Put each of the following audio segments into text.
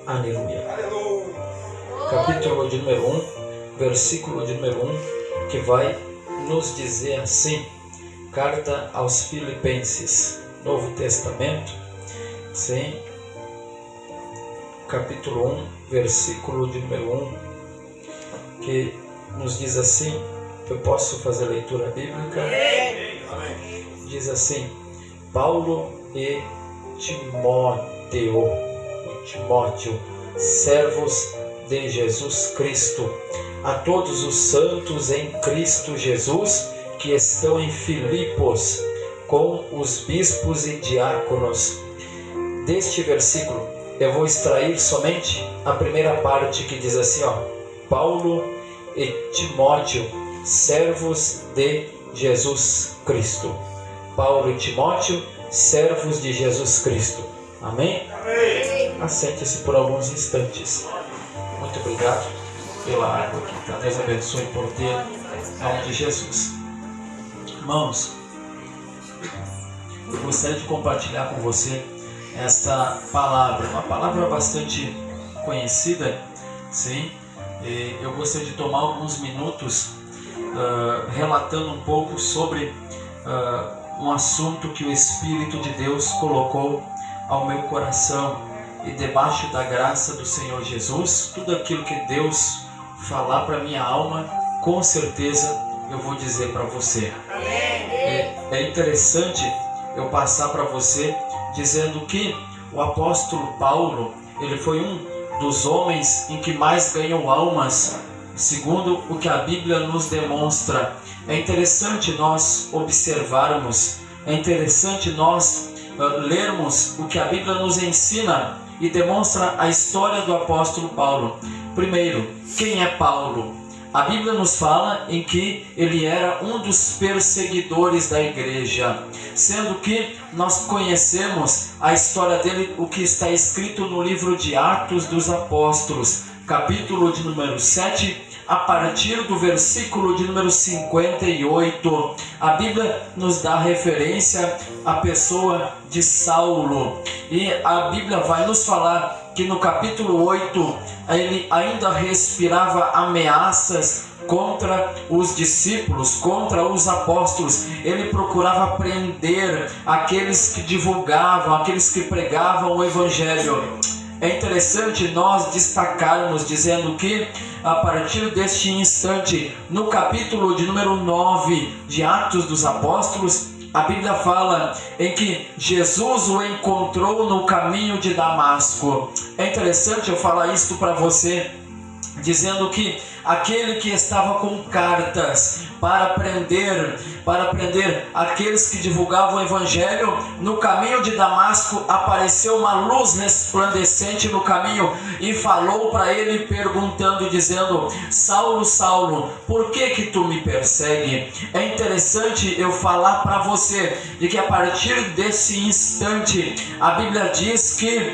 Aleluia. Capítulo de número 1, versículo de número 1, que vai nos dizer assim: Carta aos Filipenses, Novo Testamento, sim, capítulo 1, versículo de número 1, que nos diz assim. Eu posso fazer a leitura bíblica? Diz assim: Paulo e Timóteo, servos de Jesus Cristo, a todos os santos em Cristo Jesus que estão em Filipos, com os bispos e diáconos. Deste versículo eu vou extrair somente a primeira parte, que diz assim, Paulo e Timóteo, servos de Jesus Cristo. Paulo e Timóteo, servos de Jesus Cristo. Amém? Amém. Assente-se por alguns instantes. Muito obrigado pela água que Deus abençoe por ter, em nome de Jesus. Irmãos, eu gostaria de compartilhar com você esta palavra, uma palavra bastante conhecida, sim. E eu gostaria de tomar alguns minutos relatando um pouco sobre um assunto que o Espírito de Deus colocou ao meu coração, e debaixo da graça do Senhor Jesus, tudo aquilo que Deus falar para minha alma, com certeza eu vou dizer para você. É interessante eu passar para você dizendo que o apóstolo Paulo, ele foi um dos homens em que mais ganhou almas, segundo o que a Bíblia nos demonstra. É interessante nós observarmos, é interessante nós lermos o que a Bíblia nos ensina e demonstra a história do apóstolo Paulo. Primeiro, quem é Paulo? A Bíblia nos fala em que ele era um dos perseguidores da igreja, sendo que nós conhecemos a história dele, o que está escrito no livro de Atos dos Apóstolos, capítulo de número 7, a partir do versículo de número 58, a Bíblia nos dá referência à pessoa de Saulo, e a Bíblia vai nos falar que no capítulo 8, ele ainda respirava ameaças contra os discípulos, contra os apóstolos. Ele procurava prender aqueles que divulgavam, aqueles que pregavam o Evangelho. É interessante nós destacarmos, dizendo que a partir deste instante, no capítulo de número 9 de Atos dos Apóstolos, a Bíblia fala em que Jesus o encontrou no caminho de Damasco. É interessante eu falar isto para você, dizendo que aquele que estava com cartas para prender aqueles que divulgavam o Evangelho, no caminho de Damasco apareceu uma luz resplandecente no caminho e falou para ele, perguntando, dizendo: Saulo, Saulo, por que tu me persegue? É interessante eu falar para você de que a partir desse instante, a Bíblia diz que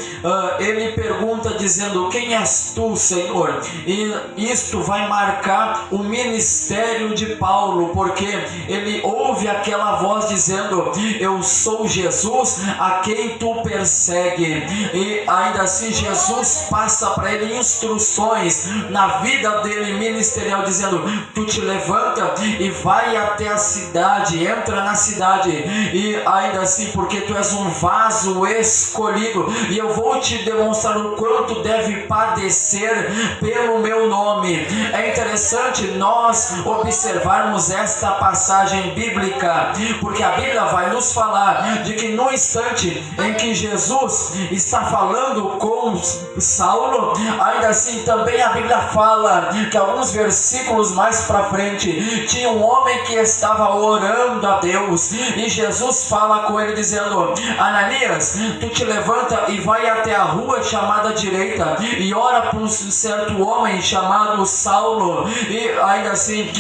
ele pergunta dizendo: quem és tu, Senhor? E isto vai marcar o ministério de Paulo, porque ele ouve aquela voz dizendo: eu sou Jesus a quem tu persegue. E ainda assim Jesus passa para ele instruções na vida dele ministerial, dizendo: tu te levanta e vai até a cidade, entra na cidade, e ainda assim, porque tu és um vaso escolhido, e eu vou te demonstrar o quanto deve padecer pelo meu nome. É interessante nós observarmos esta passagem bíblica, porque a Bíblia vai nos falar de que no instante em que Jesus está falando com Saulo, ainda assim também a Bíblia fala que alguns versículos mais para frente tinha um homem que estava orando a Deus, e Jesus fala com ele dizendo: Ananias, tu te levanta e vai até a rua chamada direita e ora para um certo homem chamado Saulo, e ainda assim,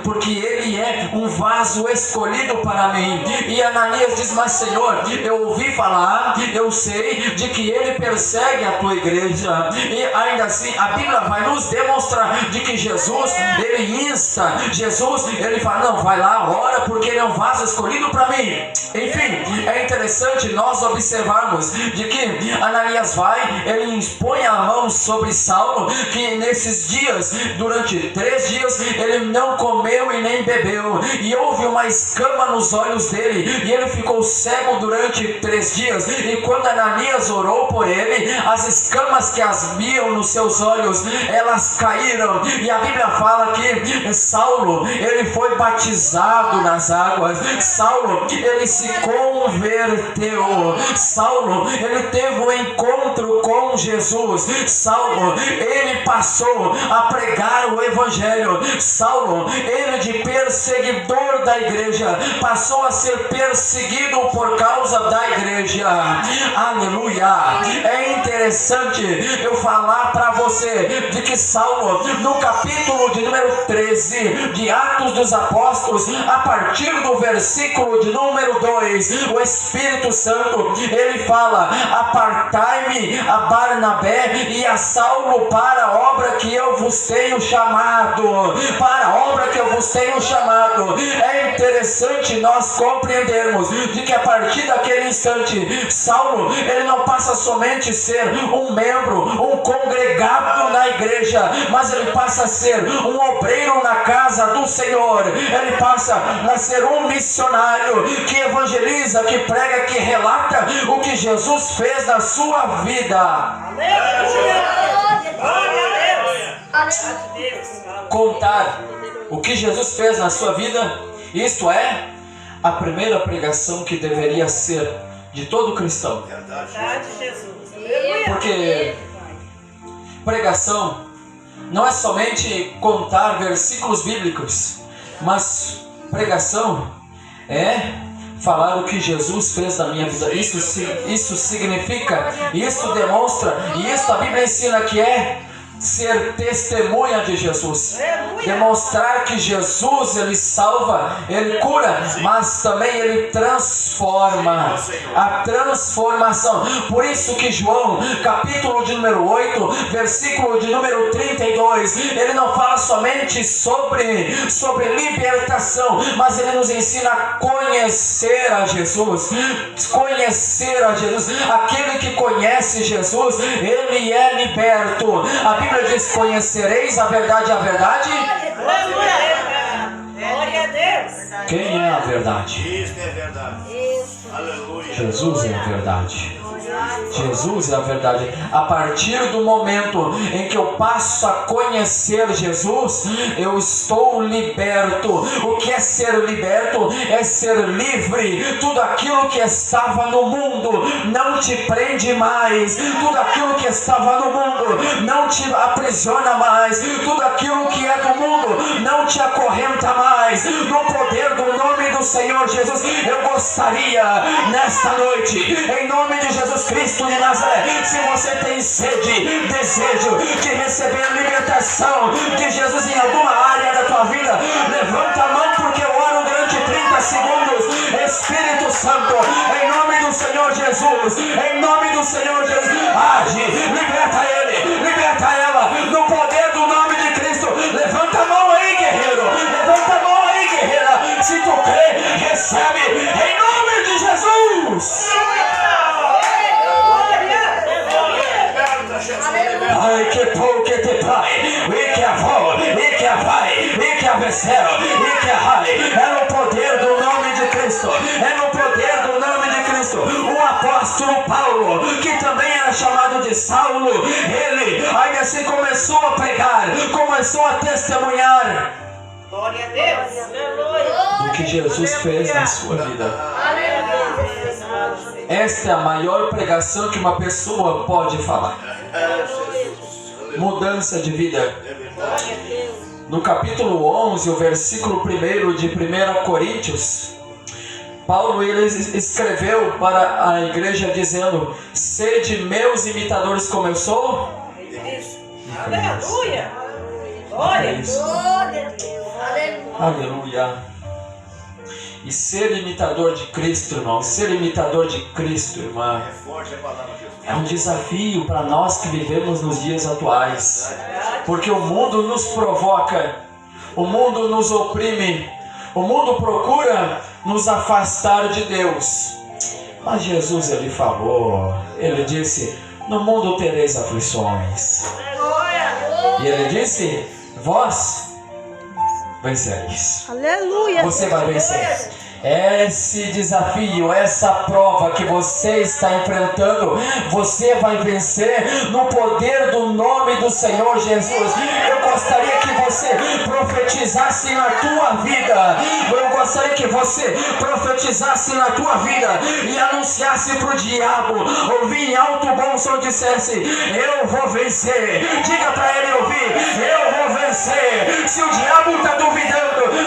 porque ele é um vaso escolhido para mim. E Ananias diz: mas Senhor, eu ouvi falar, eu sei de que ele persegue a tua igreja. E ainda assim a Bíblia vai nos demonstrar de que Jesus, ele insta, Jesus, ele fala: não, vai lá, ora, porque ele é um vaso escolhido para mim. Enfim, é interessante nós observarmos de que Ananias vai, ele impõe a mão sobre Saulo, que nesses dias, durante 3 dias, ele não comeu e nem bebeu, e houve uma escama nos olhos dele, e ele ficou cego durante 3 dias, e quando Ananias orou por ele, as escamas que haviam nos seus olhos, elas caíram, e a Bíblia fala que Saulo, ele foi batizado nas águas, Saulo, ele se converteu, Saulo, ele teve um encontro com Jesus, Saulo, ele passou a pregar o evangelho, Saulo, ele de perseguidor da igreja, passou a ser perseguido por causa da igreja, aleluia. É interessante eu falar para você de que Saulo, no capítulo de número 13 de Atos dos Apóstolos, a partir do versículo de número 2, o Espírito Santo, ele fala: apartai-me a Barnabé e a Saulo para a obra que eu vos tenho chamado, para a obra que eu vos tenho chamado. É interessante nós compreendermos de que a partir daquele instante, Saulo, ele não passa somente a ser um membro, um congregado na igreja, mas ele passa a ser um obreiro na casa do Senhor, ele passa a ser um missionário que evangeliza, que prega, que relata o que Jesus fez na sua vida. Contar o que Jesus fez na sua vida, isto é a primeira pregação que deveria ser de todo cristão. Porque pregação não é somente contar versículos bíblicos, mas pregação é falar o que Jesus fez na minha vida. Isso significa, isso demonstra, e isso a Bíblia ensina que é ser testemunha de Jesus, demonstrar que Jesus, ele salva, ele cura, mas também ele transforma, a transformação. Por isso que João, capítulo de número 8, versículo de número 32, ele não fala somente sobre libertação, mas ele nos ensina a conhecer a Jesus, conhecer a Jesus. Aquele que conhece Jesus, ele é liberto. A Bíblia diz: conhecereis a verdade, a verdade. Glória a Deus. Quem é a verdade? Isso é verdade. Aleluia. Jesus é a verdade. Jesus é a verdade. A partir do momento em que eu passo a conhecer Jesus, eu estou liberto. O que é ser liberto? É ser livre. Tudo aquilo que estava no mundo não te prende mais. Tudo aquilo que estava no mundo não te aprisiona mais. Tudo aquilo que é do mundo não te acorrenta mais. No poder do nome do Senhor Jesus, eu gostaria nesta noite, em nome de Jesus Cristo de Nazaré, se você tem sede, desejo de receber a libertação de Jesus em alguma área da tua vida, levanta a mão, porque eu oro durante 30 segundos. Espírito Santo, em nome do Senhor Jesus, em nome do Senhor Jesus, age, liberta ele, liberta ela, no poder do nome de Cristo. Levanta a mão aí, guerreiro, levanta a mão aí, guerreira, se tu crê, recebe, em nome de Jesus. Ai, que pouco que te pai, e que avô, e que avai, e que avessero, e que arrai. É no poder do nome de Cristo, é no poder do nome de Cristo. O apóstolo Paulo, que também era chamado de Saulo, ele ainda assim começou a pregar, começou a testemunhar Glória a Deus. do que Jesus fez na sua vida. Esta é a maior pregação que uma pessoa pode falar. Mudança de vida. No capítulo 11, o versículo 1 de 1 Coríntios, Paulo ele escreveu para a igreja dizendo: sede meus imitadores como eu sou. Aleluia. Glória. Aleluia. E ser imitador de Cristo, irmão, ser imitador de Cristo, irmã, É forte a palavra de Jesus. é um desafio para nós que vivemos nos dias atuais, porque o mundo nos provoca, o mundo nos oprime, o mundo procura nos afastar de Deus. Mas Jesus, ele falou, ele disse: no mundo tereis aflições. E ele disse: vós vencereis. Aleluia. Você vai vencer. Esse desafio, essa prova que você está enfrentando, você vai vencer no poder do nome do Senhor Jesus. Eu gostaria que você profetizasse na tua vida. Eu gostaria que você profetizasse na tua vida e anunciasse para o diabo, ouvir em alto bom som, dissesse: eu vou vencer. Diga para ele ouvir: eu vou vencer. Se o diabo está duvidando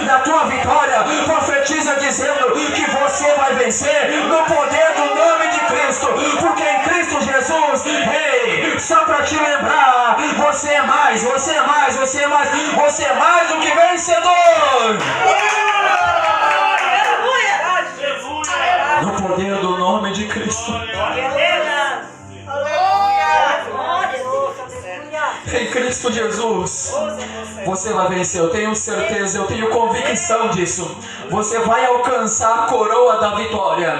da tua vitória, profetiza dizendo que você vai vencer no poder do nome de Cristo, porque em Cristo Jesus, ei, só para te lembrar, você é mais, você é mais, você é mais, você é mais do que vencedor. No poder do nome de Cristo. Em Cristo Jesus, você vai vencer. Eu tenho certeza, eu tenho convicção disso. Você vai alcançar a coroa da vitória.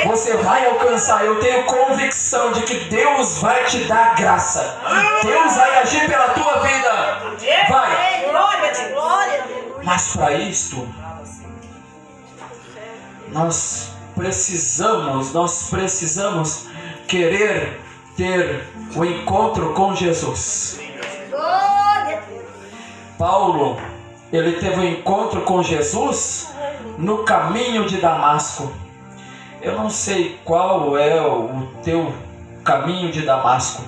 Você vai alcançar. Eu tenho convicção de que Deus vai te dar graça. Deus vai agir pela tua vida. Vai. Mas para isto, nós precisamos querer ter o encontro com Jesus. Paulo, ele teve um encontro com Jesus no caminho de Damasco. Eu não sei qual é o teu caminho de Damasco,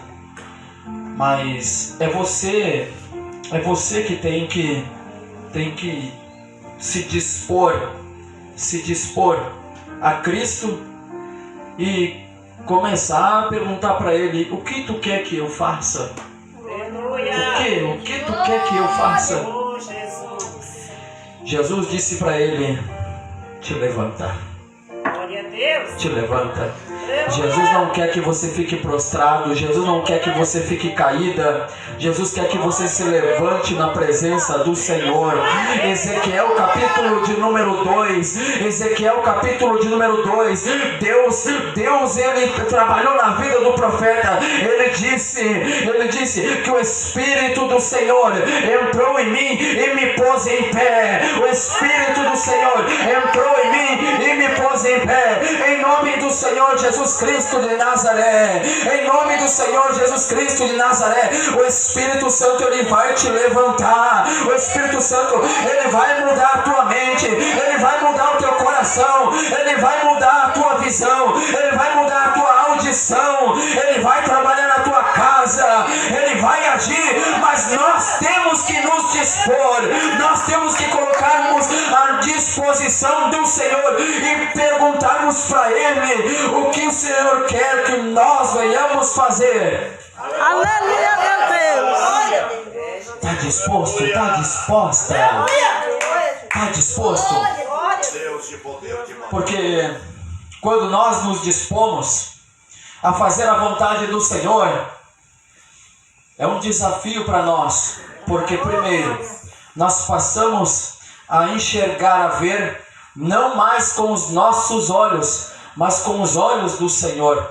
mas é você que tem que se dispor a Cristo e começar a perguntar para ele: o que tu quer que eu faça? O que tu quer que eu faça? Jesus disse para ele: te levanta. Te levanta. Jesus não quer que você fique prostrado. Jesus não quer que você fique caída. Jesus quer que você se levante na presença do Senhor. Ezequiel capítulo de número 2. Ezequiel capítulo de número 2. Deus ele trabalhou na vida do profeta. Ele disse que o Espírito do Senhor entrou em mim e me pôs em pé. O Espírito do Senhor entrou em mim e me pôs em pé. Em nome do Senhor Jesus Cristo de Nazaré, em nome do Senhor Jesus Cristo de Nazaré, o Espírito Santo ele vai te levantar. O Espírito Santo ele vai mudar a tua mente, ele vai mudar o teu coração, ele vai mudar a tua visão, ele vai mudar a tua audição, ele vai trabalhar na tua casa, ele vai agir. Mas nós temos que nos dispor, nós temos que colocarmos à disposição do Senhor e perguntarmos para ele o que o Senhor quer que nós venhamos fazer. Aleluia, meu Deus. Está disposto? Está disposta? Está disposto? Porque quando nós nos dispomos a fazer a vontade do Senhor, é um desafio para nós. Porque primeiro, nós passamos a enxergar, a ver, não mais com os nossos olhos, mas com os olhos do Senhor.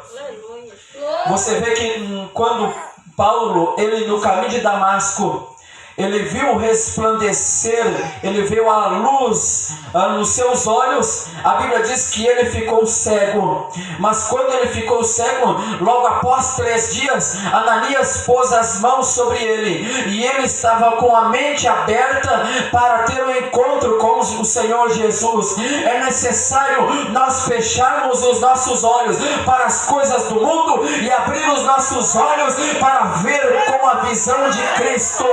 Você vê que quando Paulo, ele no caminho de Damasco, ele viu resplandecer, ele viu a luz nos seus olhos. A Bíblia diz que ele ficou cego. Mas quando ele ficou cego, logo após 3 dias, Ananias pôs as mãos sobre ele, e ele estava com a mente aberta para ter um encontro com o Senhor Jesus. É necessário nós fecharmos os nossos olhos para as coisas do mundo e abrir os nossos olhos para ver com a visão de Cristo.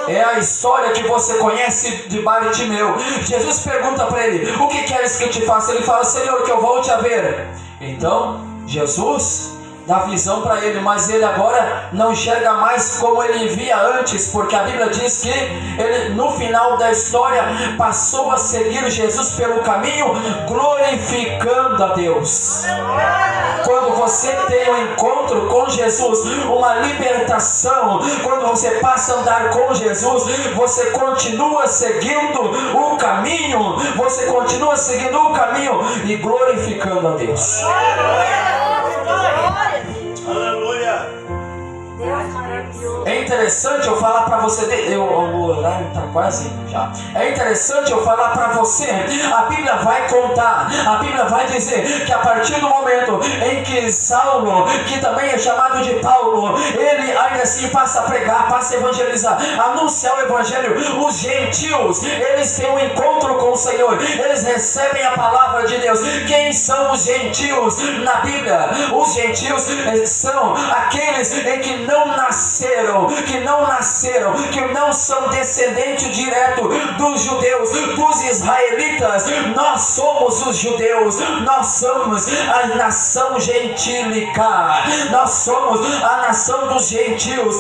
É a história que você conhece de Bartimeu. Jesus pergunta para ele: o que queres que eu te faça? Ele fala: Senhor, que eu volte a ver. Então Jesus dá visão para ele, mas ele agora não enxerga mais como ele via antes, porque a Bíblia diz que ele, no final da história, passou a seguir Jesus pelo caminho, glorificando a Deus. Quando você tem um encontro com Jesus, uma libertação, quando você passa a andar com Jesus, você continua seguindo o caminho, você continua seguindo o caminho e glorificando a Deus. Aleluia. É interessante eu falar para você, o horário está quase já. É interessante eu falar para você, a Bíblia vai contar, a Bíblia vai dizer que a partir do momento em que Saulo, que também é chamado de Paulo, ele ainda assim passa a pregar, passa a evangelizar, anunciar o evangelho, os gentios, eles têm um encontro com o Senhor, eles recebem a palavra de Deus. Quem são os gentios na Bíblia? Os gentios são aqueles em que não nasceram, que não são descendentes direto dos judeus, dos israelitas. Nós somos os judeus, nós somos a nação gentílica, nós somos a nação dos gentios.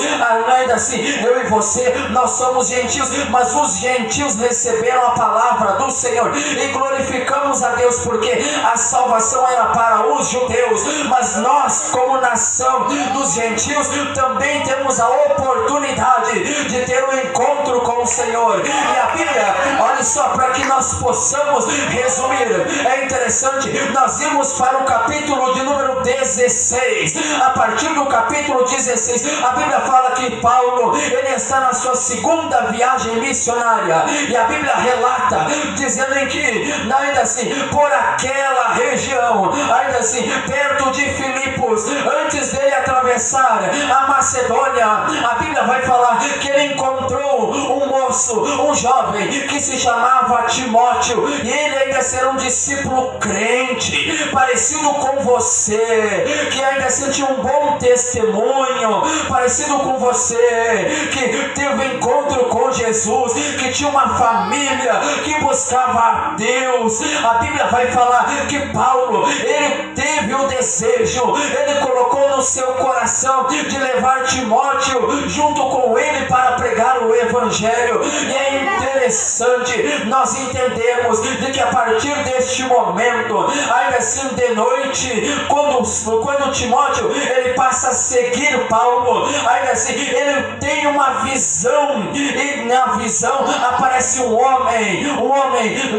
Ainda assim, eu e você, nós somos gentios, mas os gentios receberam a palavra do Senhor e glorificamos a Deus, porque a salvação era para os judeus, mas nós, como nação dos gentios, também temos a oportunidade de ter um encontro com o Senhor. E a Bíblia, olha só, para que nós possamos resumir, é interessante, nós irmos para o capítulo de número 16. A partir do capítulo 16, a Bíblia fala que Paulo, ele está na sua segunda viagem missionária, e a Bíblia relata, dizendo em que, ainda assim, por aquela região, ainda assim, perto de Filipos, antes dele atravessar a Macedônia, a Bíblia vai falar que ele encontrou um moço, um jovem que se chamava Timóteo, e ele ainda será um discípulo crente, parecido com você, que ainda assim tinha um bom testemunho, parecido com você, que teve encontro com Jesus, que tinha uma família que buscava a Deus. A Bíblia vai falar que Paulo, ele teve o desejo, ele colocou no seu coração de levar Timóteo junto com ele para pregar o evangelho. E é interessante nós entendemos de que a partir deste momento, ainda assim de noite, quando Timóteo ele passa a seguir Paulo, ainda assim ele tem uma visão, e na visão aparece um homem,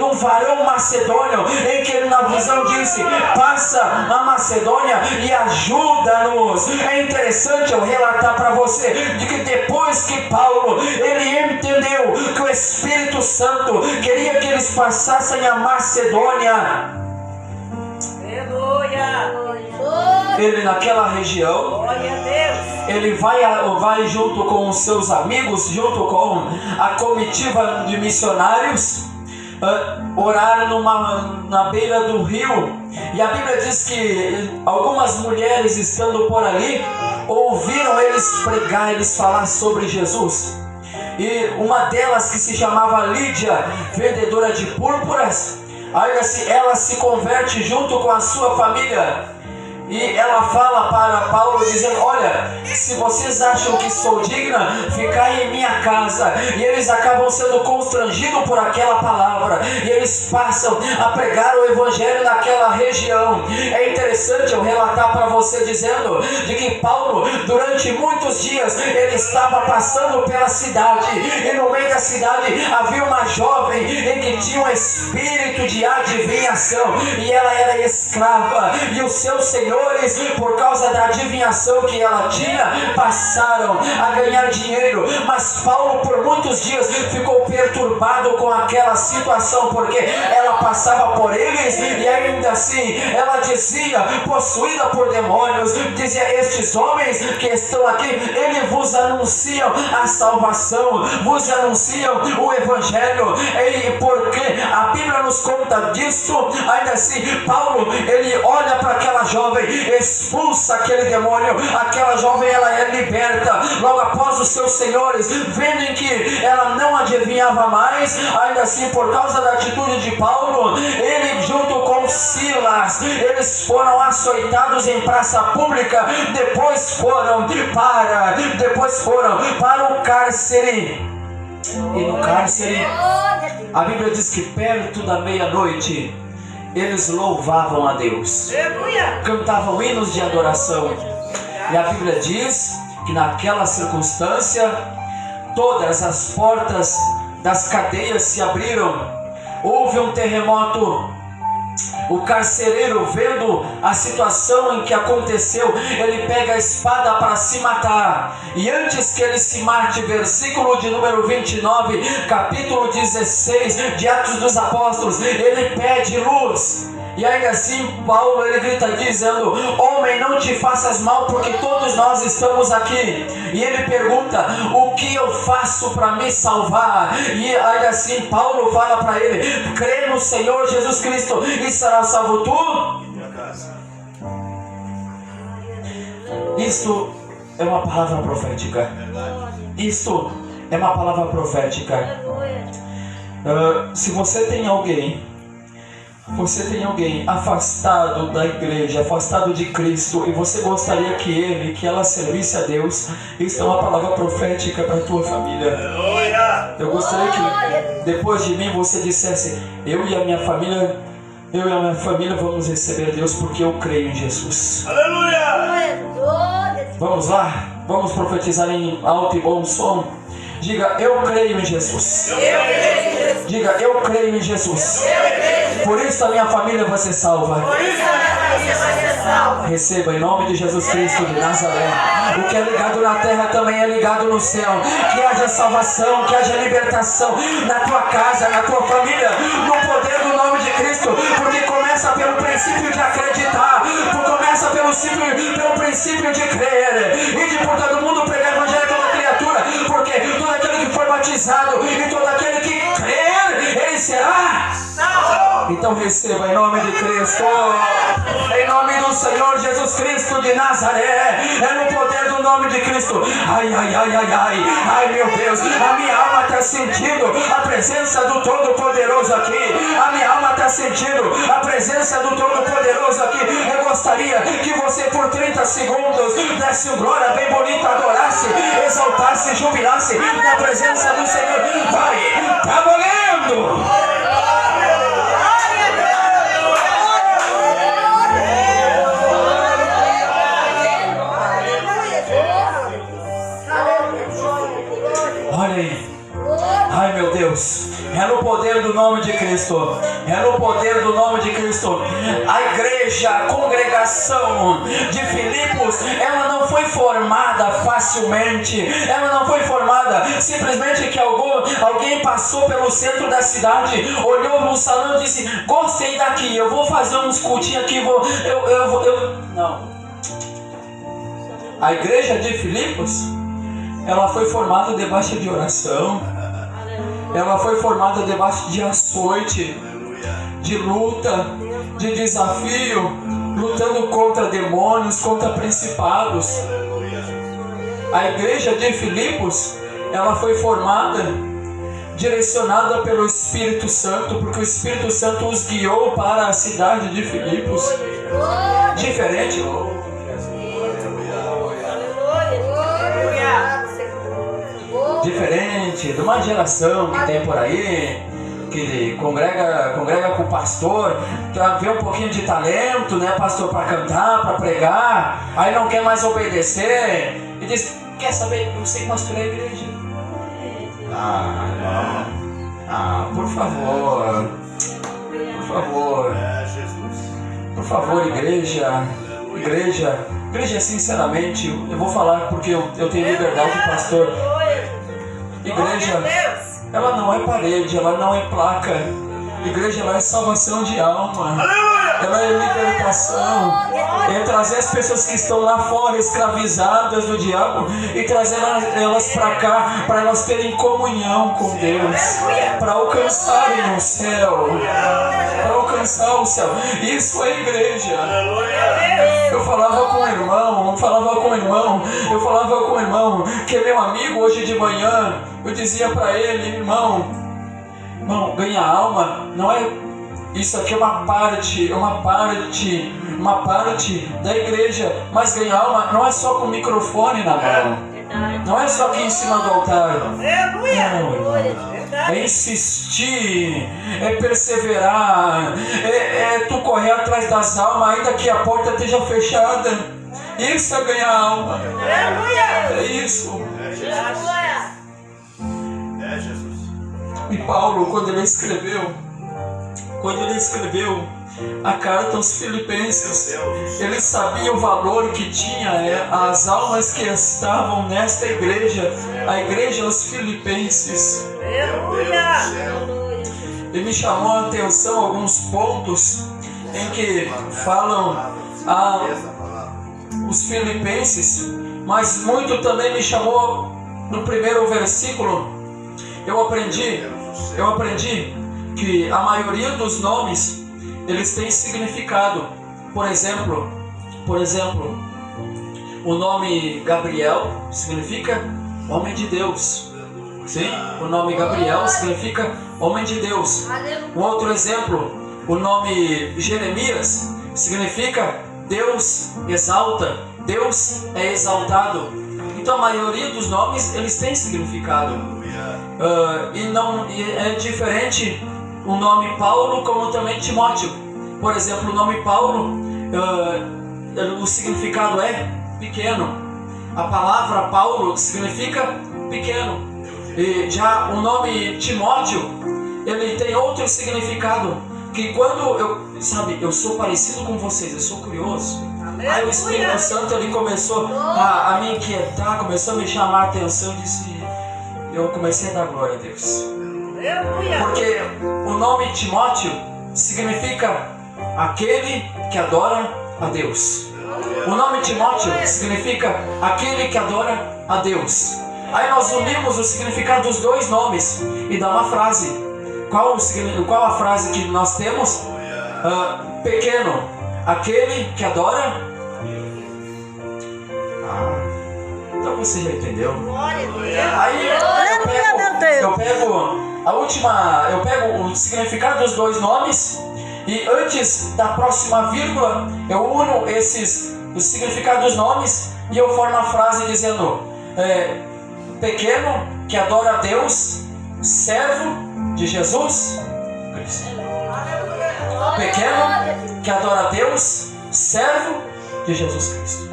um varão macedônio, em que ele na visão disse: passa a Macedônia e ajuda-nos. É interessante eu relatar para você de que depois que Paulo ele entendeu que o Espírito Santo queria que eles passassem a Macedônia, ele naquela região, ele vai junto com os seus amigos, junto com a comitiva de missionários, orar na beira do rio. E a Bíblia diz que algumas mulheres, estando por ali, ouviram eles pregar, eles falar sobre Jesus. E uma delas, que se chamava Lídia, vendedora de púrpuras, ela se converte junto com a sua família. E ela fala para Paulo dizendo: olha, se vocês acham que sou digna, ficai em minha casa. E eles acabam sendo constrangidos por aquela palavra, e eles passam a pregar o evangelho naquela região. É interessante eu relatar para você dizendo de que Paulo, durante muitos dias, ele estava passando pela cidade, e no meio da cidade havia uma jovem em que tinha um espírito de adivinhação, e ela era escrava, e os seus senhores, por causa da adivinhação que ela tinha, passaram a ganhar dinheiro. Mas Paulo por muitos dias ficou perturbado com aquela situação, porque ela passava por eles e ainda assim ela dizia, possuída por demônios, dizia: estes homens que estão aqui, eles vos anunciam a salvação, vos anunciam o evangelho. E porque a Bíblia nos conta disso, ainda assim Paulo ele olha para aquela jovem, expulsa aquele demônio, aquela jovem ela é liberta. Logo após, os seus senhores, vendo em que ela não adivinhava mais, ainda assim por causa da atitude de Paulo, ele junto com Silas, eles foram açoitados em praça pública. Depois foram para o cárcere. E no cárcere, a Bíblia diz que perto da meia-noite, eles louvavam a Deus, Aleluia. cantavam hinos de adoração. E a Bíblia diz que naquela circunstância, todas as portas das cadeias se abriram, houve um terremoto. O carcereiro, vendo a situação em que aconteceu, ele pega a espada para se matar. E antes que ele se mate, versículo de número 29, capítulo 16 de Atos dos Apóstolos, ele pede luz. E ainda assim Paulo ele grita dizendo: homem, não te faças mal, porque todos nós estamos aqui. E ele pergunta: o que eu faço para me salvar? E ainda assim Paulo fala para ele: crê no Senhor Jesus Cristo e será salvo tu. Isto é uma palavra profética. Isto é uma palavra profética. Se você tem alguém afastado da igreja, afastado de Cristo, e você gostaria que ela servisse a Deus, isso é uma palavra profética para a tua família. Eu gostaria que depois de mim você dissesse: eu e a minha família vamos receber Deus, porque eu creio em Jesus. Vamos lá? Vamos profetizar em alto e bom som. Diga: eu creio em Jesus. Diga: eu creio em Jesus. Por isso a minha família vai ser salva. Receba em nome de Jesus Cristo de Nazaré. O que é ligado na terra também é ligado no céu. Que haja salvação, que haja libertação na tua casa, na tua família, no poder do nome de Cristo. Porque começa pelo princípio de acreditar, começa pelo princípio de crer. E de por todo mundo pregar o evangelho a toda criatura. Porque todo aquele que for batizado e todo aquele que crer, ele será salvo. Então receba em nome de Cristo, em nome do Senhor Jesus Cristo de Nazaré. É no poder do nome de Cristo. Ai, meu Deus, a minha alma está sentindo a presença do Todo-Poderoso aqui. A minha alma está sentindo a presença do Todo-Poderoso aqui. Eu gostaria que você por 30 segundos desse um glória bem bonito, adorasse, exaltasse, jubilasse na presença do Senhor. Vai, tá valendo! Olha aí. Ai, meu Deus. É no poder do nome de Cristo. É no poder do nome de Cristo. A igreja, a congregação de Filipos, ela não foi formada facilmente. Ela não foi formada simplesmente que alguém passou pelo centro da cidade, olhou no salão e disse: gostei daqui, eu vou fazer uns cultinhos aqui, Não. A igreja de Filipos, ela foi formada debaixo de oração. Ela foi formada debaixo de açoite, de luta, de desafio, lutando contra demônios, contra principados. A igreja de Filipos, ela foi formada, direcionada pelo Espírito Santo, porque o Espírito Santo os guiou para a cidade de Filipos. Diferente, diferente de uma geração que tem por aí, que congrega com o pastor, vê um pouquinho de talento, né, pastor, para cantar, para pregar, aí não quer mais obedecer e diz: quer saber, eu sei pastorear a igreja. Por favor, igreja, sinceramente, eu vou falar porque eu tenho liberdade, pastor. Igreja, ela não é parede, ela não é placa. Igreja, ela é salvação de alma. Ela é libertação. É trazer as pessoas que estão lá fora, escravizadas do diabo, e trazer elas para cá, para elas terem comunhão com Deus, para alcançarem o céu, para alcançar o céu. Isso é igreja. Eu falava com o irmão, que é meu amigo hoje de manhã. Eu dizia para ele: irmão, ganhar alma não é... Isso aqui é uma parte da igreja. Mas ganhar alma não é só com o microfone na mão. Não é só aqui em cima do altar. Não, irmão. é insistir, é perseverar, é tu correr atrás das almas, ainda que a porta esteja fechada. Isso é ganhar alma. Aleluia. É isso. É Jesus. E Paulo, quando ele escreveu a carta aos Filipenses, ele sabia o valor que tinha as almas que estavam nesta igreja, a igreja aos Filipenses. Aleluia. E me chamou a atenção alguns pontos em que falam os Filipenses, mas muito também me chamou no primeiro versículo. Eu aprendi que a maioria dos nomes eles têm significado. Por exemplo, o nome Gabriel significa homem de Deus. Sim, o nome Gabriel significa homem de Deus. Um outro exemplo, o nome Jeremias significa Deus exalta, Deus é exaltado. Então a maioria dos nomes eles têm significado. E é diferente o nome Paulo como também Timóteo. Por exemplo, o nome Paulo, o significado é pequeno. A palavra Paulo significa pequeno. E já o nome Timóteo, ele tem outro significado. Que quando eu sou parecido com vocês, eu sou curioso. Aí o Espírito Santo ele começou a me inquietar, começou a me chamar a atenção. Eu comecei a dar glória a Deus. Porque o nome Timóteo significa aquele que adora a Deus. O nome Timóteo significa aquele que adora a Deus. Aí nós unimos o significado dos dois nomes e dá uma frase. Qual a frase que nós temos? Pequeno, aquele que adora. Então você já entendeu? Aí eu pego o significado dos dois nomes e antes da próxima vírgula eu uno o significado dos nomes e eu formo a frase dizendo pequeno que adora a Deus, servo de Jesus Cristo. Pequeno que adora a Deus, servo de Jesus Cristo.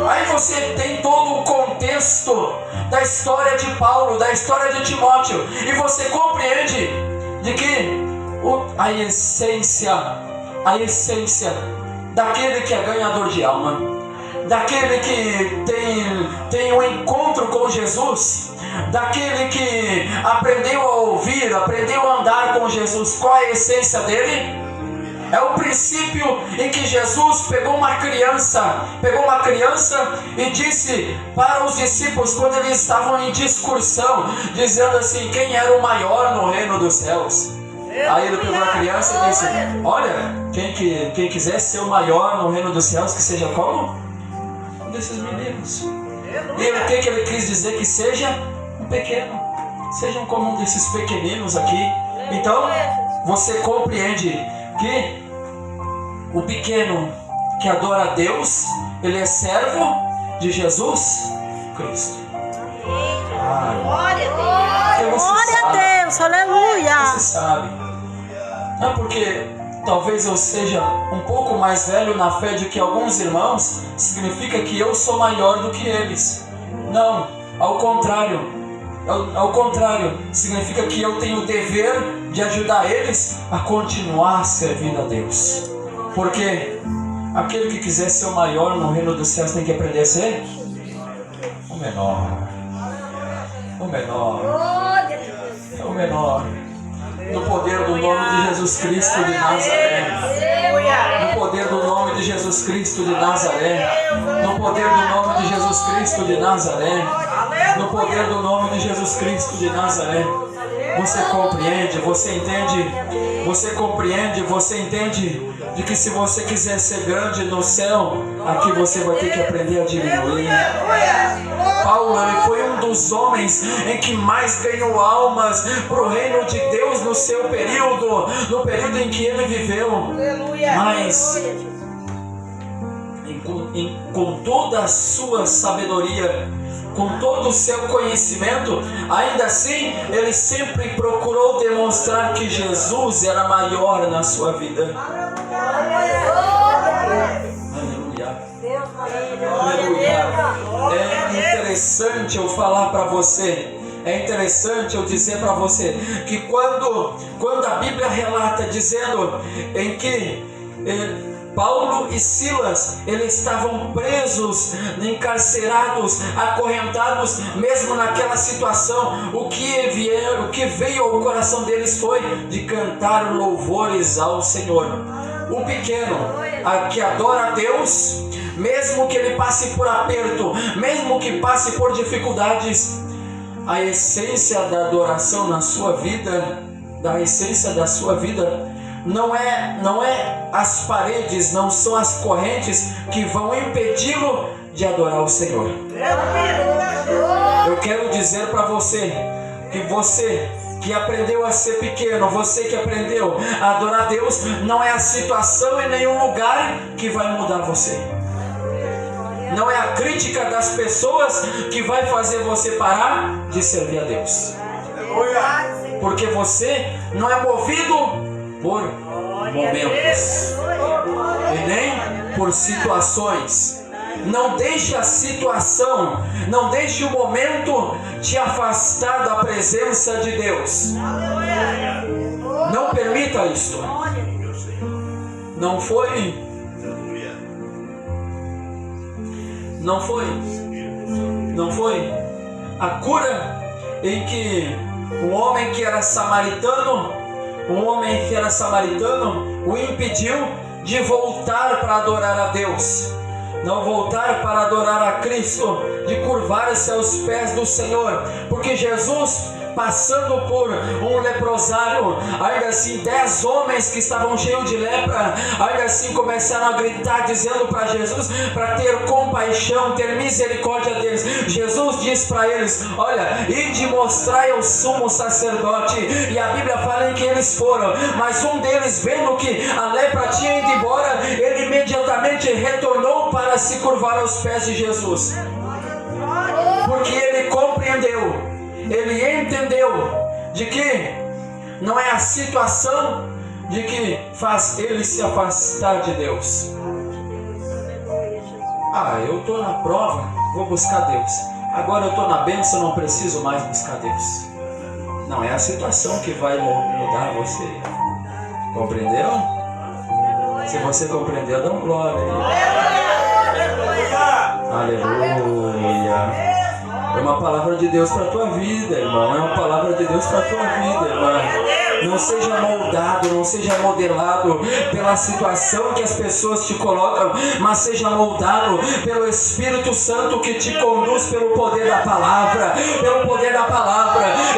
Aí você tem todo o contexto da história de Paulo, da história de Timóteo, e você compreende de que a essência daquele que é ganhador de alma, daquele que tem um encontro com Jesus, daquele que aprendeu a ouvir, aprendeu a andar com Jesus. Qual é a essência dele? É o princípio em que Jesus pegou uma criança e disse para os discípulos, quando eles estavam em discussão, dizendo assim, quem era o maior no reino dos céus? Aí ele pegou a criança e disse, olha, quem quiser ser o maior no reino dos céus, que seja como? Um desses meninos. E o que ele quis dizer? Que seja um pequeno, sejam como um desses pequeninos aqui. Então, você compreende que o pequeno que adora a Deus, ele é servo de Jesus Cristo. Glória a Deus. Glória a Deus, aleluia. Você sabe. Não é porque talvez eu seja um pouco mais velho na fé do que alguns irmãos, significa que eu sou maior do que eles. Não, ao contrário. Significa que eu tenho o dever de ajudar eles a continuar servindo a Deus. Porque aquele que quiser ser o maior no reino dos céus tem que aprender a ser o menor. No poder do nome de Jesus Cristo de Nazaré. No poder do nome de Jesus Cristo de Nazaré. No poder do nome de Jesus Cristo de Nazaré. No poder do nome de Jesus Cristo de Nazaré. Você compreende, você entende, você entende de que se você quiser ser grande no céu, aqui você vai ter que aprender a diminuir. Paulo foi um dos homens em que mais ganhou almas para o reino de Deus no seu período, no período em que ele viveu. Mas com toda a sua sabedoria, com todo o seu conhecimento, ainda assim ele sempre procurou demonstrar que Jesus era maior na sua vida. Aleluia. É interessante eu falar para você, é interessante eu dizer para você que quando a Bíblia relata dizendo em que Paulo e Silas, eles estavam presos, encarcerados, acorrentados, mesmo naquela situação, o que veio ao coração deles foi de cantar louvores ao Senhor. O pequeno, que adora a Deus, mesmo que ele passe por aperto, mesmo que passe por dificuldades, a essência da adoração na sua vida, não é as paredes, não são as correntes que vão impedi-lo de adorar o Senhor. Eu quero dizer para você que aprendeu a ser pequeno, você que aprendeu a adorar a Deus, não é a situação em nenhum lugar que vai mudar você. Não é a crítica das pessoas que vai fazer você parar de servir a Deus. Porque você não é movido por momentos e nem por situações. Não deixe a situação, não deixe o momento te afastar da presença de Deus. Não permita isso. Não foi a cura em que um homem que era samaritano, o impediu de voltar para adorar a Deus, não voltar para adorar a Cristo, de curvar-se aos pés do Senhor, porque Jesus, passando por um leprosário, ainda assim 10 homens que estavam cheios de lepra, ainda assim começaram a gritar, dizendo para Jesus para ter compaixão, ter misericórdia deles. Jesus diz para eles: olha, ide mostrai ao sumo sacerdote. E a Bíblia fala em que eles foram, mas um deles, vendo que a lepra tinha ido embora, ele imediatamente retornou para se curvar aos pés de Jesus, porque ele compreendeu, ele entendeu de que não é a situação de que faz ele se afastar de Deus. Eu estou na prova, vou buscar Deus. Agora eu estou na bênção, não preciso mais buscar Deus. Não é a situação que vai mudar você. Compreendeu? Se você compreendeu, dá um glória. Aleluia. É uma palavra de Deus para a tua vida, irmão. É uma palavra de Deus para a tua vida, irmão. Não seja moldado, não seja modelado pela situação que as pessoas te colocam, mas seja moldado pelo Espírito Santo que te conduz pelo poder da palavra,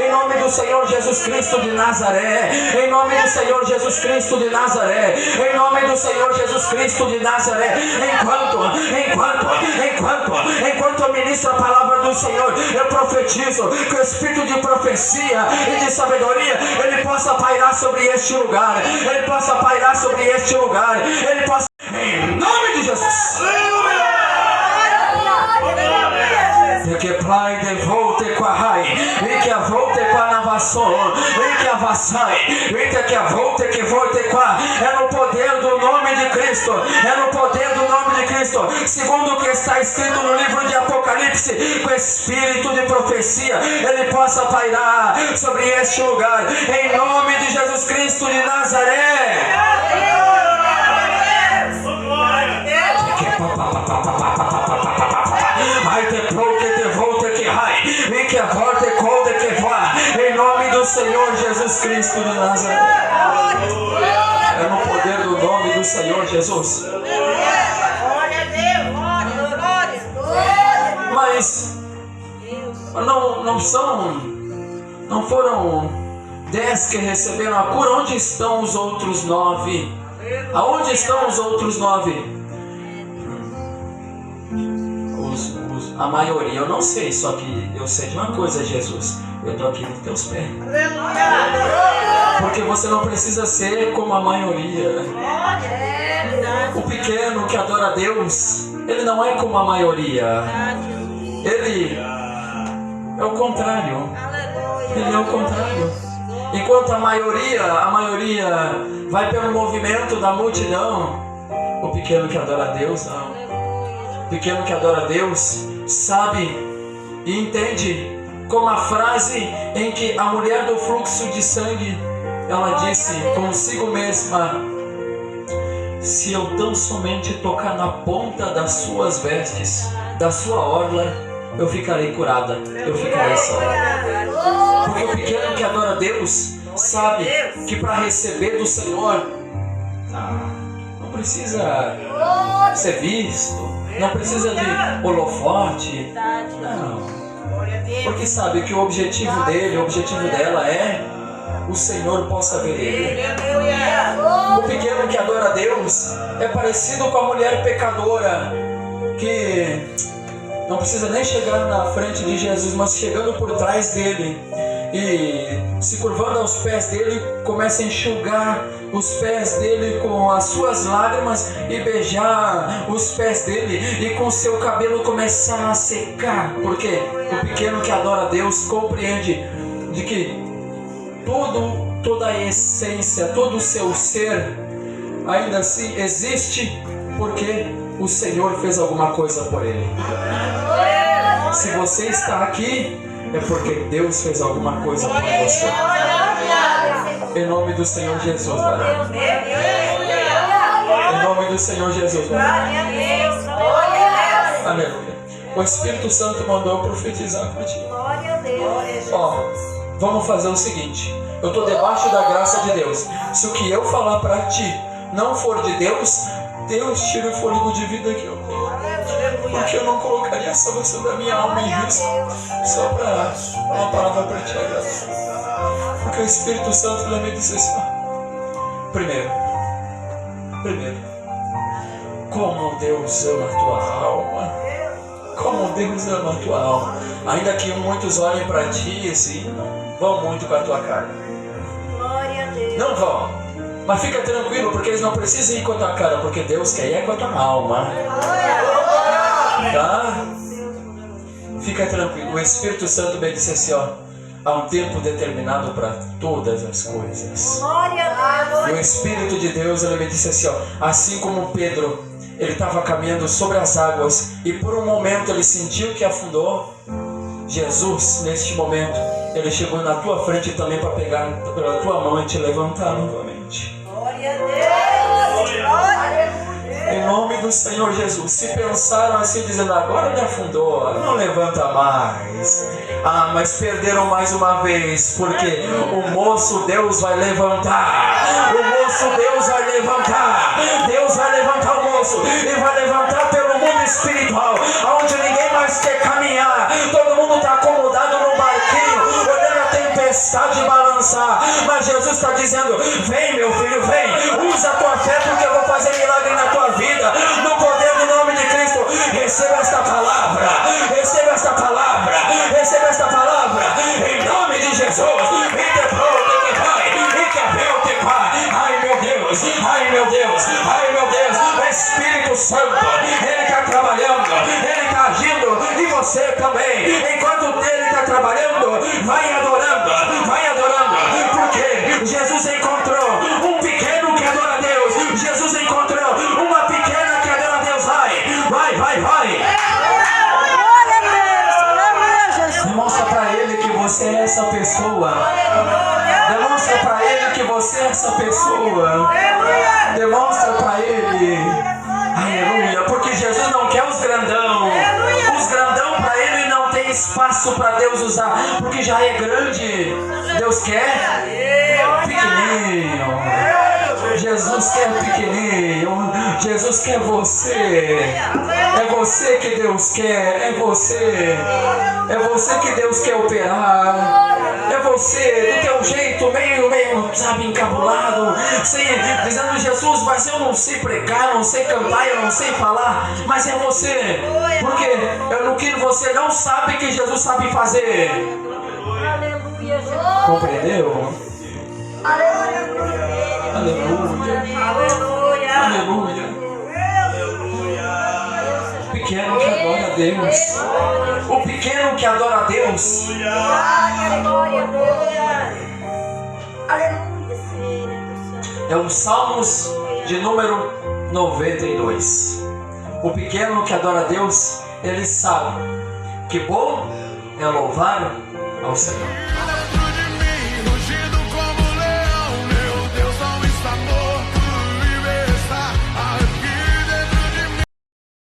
em nome do Senhor Jesus Cristo de Nazaré, em nome do Senhor Jesus Cristo de Nazaré, em nome do Senhor Jesus Cristo de Nazaré. Enquanto eu ministro a palavra do Senhor, eu profetizo que o Espírito de profecia e de sabedoria, ele possa pairar sobre este lugar, em nome de Jesus. Que plai de volte com a rai, e que a volte com a navação, e que a vassai, e que a volte com a. É no poder do nome de Cristo, segundo o que está escrito no livro de Apocalipse, que o Espírito de profecia ele possa pairar sobre este lugar, em nome de Jesus Cristo de Nazaré. Em nome do Senhor Jesus Cristo de Nazaré. É no poder do nome do Senhor Jesus. Mas não foram 10 que receberam a cura. Onde estão os outros 9? Aonde estão os outros 9? A maioria eu não sei, só que eu sei de uma coisa, Jesus, eu estou aqui nos teus pés. Porque você não precisa ser como a maioria. O pequeno que adora a Deus, Ele não é como a maioria. Ele é o contrário. Ele é o contrário. Enquanto a maioria vai pelo movimento da multidão, o pequeno que adora a Deus, não. O pequeno que adora a Deus sabe e entende, como a frase em que a mulher do fluxo de sangue, ela disse consigo mesma: se eu tão somente tocar na ponta das suas vestes, da sua orla, eu ficarei curada, eu ficarei salva. Porque o pequeno que adora a Deus sabe que para receber do Senhor não precisa ser visto, não precisa de holofote, não. Porque sabe que o objetivo dele, o objetivo dela é o Senhor possa ver ele. O pequeno que adora a Deus é parecido com a mulher pecadora que não precisa nem chegar na frente de Jesus, mas chegando por trás dele e se curvando aos pés dele, começa a enxugar os pés dele com as suas lágrimas e beijar os pés dele, e com seu cabelo começar a secar. Porque o pequeno que adora a Deus compreende de que toda a essência, todo o seu ser ainda assim existe porque o Senhor fez alguma coisa por ele. Se você está aqui, é porque Deus fez alguma coisa por você. Em nome do Senhor Jesus, varão. Em nome do Senhor Jesus, varão. Aleluia. O Espírito Santo mandou profetizar por ti. Ó, vamos fazer o seguinte. Eu estou debaixo da graça de Deus. Se o que eu falar para ti não for de Deus, Deus tira o fôlego de vida que eu tenho. Porque eu não colocaria a salvação da minha alma em risco só para dar uma palavra para ti agora. Porque o Espírito Santo me disse assim: primeiro, como Deus ama a tua alma. Como Deus ama a tua alma. Ainda que muitos olhem para ti assim, vão muito com a tua cara. Não vão. Mas fica tranquilo, porque eles não precisam ir com a tua cara, porque Deus quer ir com a tua alma. Tá? Fica tranquilo. O Espírito Santo me disse assim, ó: há um tempo determinado para todas as coisas. E o Espírito de Deus, ele me disse assim, ó: assim como Pedro, ele estava caminhando sobre as águas e por um momento ele sentiu que afundou, Jesus, neste momento, ele chegou na tua frente também para pegar pela tua mão e te levantar novamente. Em nome do Senhor Jesus. Se pensaram assim, dizendo: agora ele afundou, não levanta mais. Ah, mas perderam mais uma vez, porque o moço Deus vai levantar. O moço Deus vai levantar. Deus vai levantar o moço e vai levantar pelo mundo espiritual, onde ninguém mais quer caminhar. Todo mundo está acomodado no barquinho, olhando a tempestade balançar. Mas Jesus está dizendo: vem, meu filho, vem. Usa a tua fé, porque eu vou fazer milagre na tua vida. No poder do nome de Cristo. Receba esta palavra. Receba esta palavra. Receba esta palavra. Em nome de Jesus. Ai, meu Deus. Ai, meu Deus. Ai, meu Deus. O Espírito Santo, ele está trabalhando. Ele está agindo. E você também. Enquanto ele está trabalhando, vai adorando. Vai adorando. Porque Jesus encontrou um pequeno que adora a Deus. Jesus encontrou uma pequena que adora a Deus. Vai. Demonstra para ele que você é essa pessoa. Demonstra para ele que você é essa pessoa. Demonstra para ele. Aleluia. Porque Jesus não quer os grandão. Os grandão para ele não tem espaço para Deus usar, porque já é grande. Deus quer pequenininho. Jesus quer pequenininho. Jesus quer você. É você que Deus quer. É você. É você que Deus quer operar. É você, do teu jeito, meio, sabe, encabulado, dizendo: Jesus, mas eu não sei pregar, não sei cantar, eu não sei falar. Mas é você, porque é no que você não sabe que Jesus sabe fazer. Aleluia, Jesus. Compreendeu? Aleluia. Aleluia. Aleluia. Aleluia. pequeno que adora a Deus. O pequeno que adora a Deus. Glória a Deus. Aleluia, Senhor. É um Salmos de número 92. O pequeno que adora a Deus, ele sabe que bom é louvar ao Senhor.